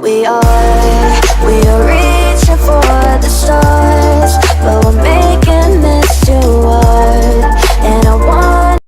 We are reaching for the stars, but we're making this too hard. And I want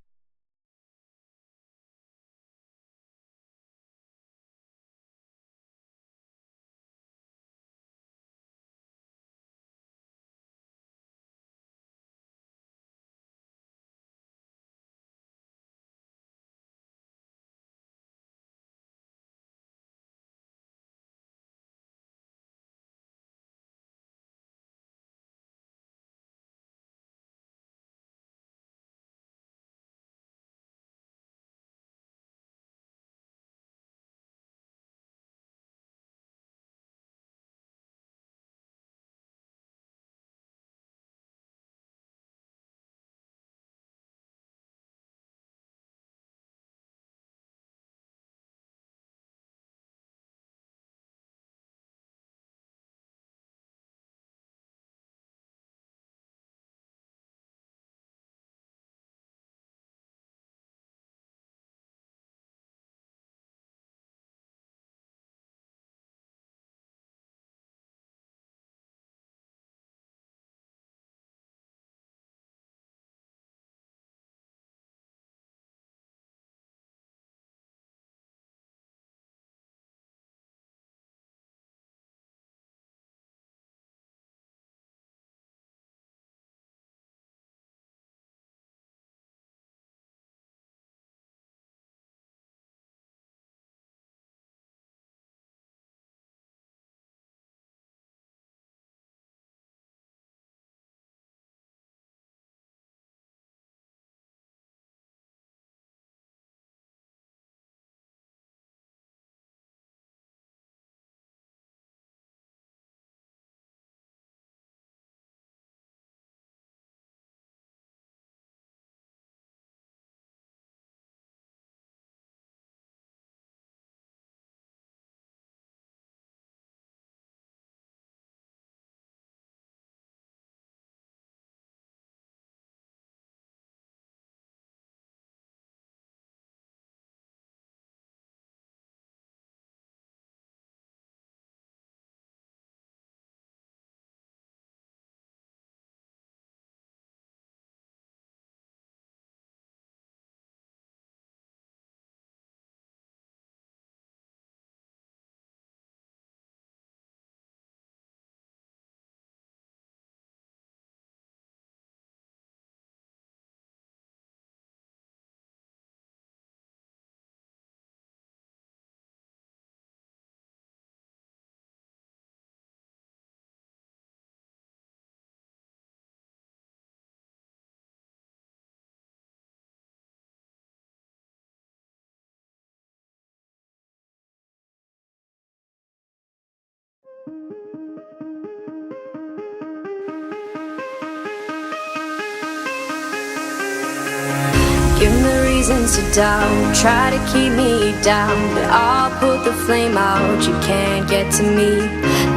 give me reasons to doubt, try to keep me down, but I'll put the flame out, you can't get to me.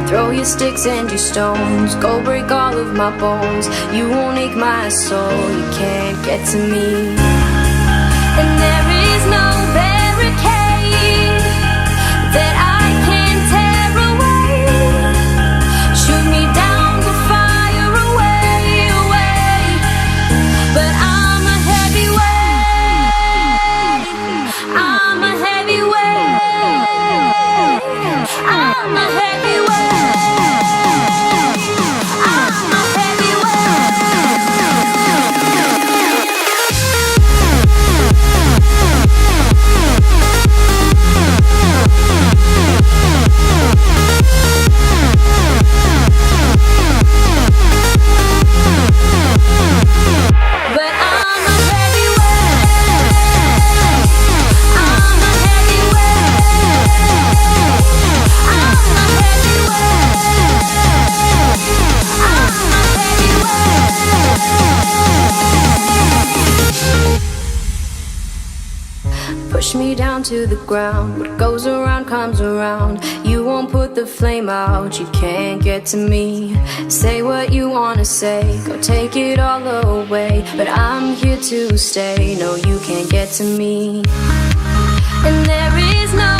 Throw your sticks and your stones, go break all of my bones, you won't ache my soul, you can't get to me. And there is no barricade that I can tear away. Shoot me down, we'll fire away, away. But I'm a heavyweight, I'm a heavyweight, I'm a heavyweight, I'm a heavyweight. Push me down to the ground, what goes around comes around. You won't put the flame out, you can't get to me. Say what you wanna say, go take it all away, but I'm here to stay, no you can't get to me. And there is no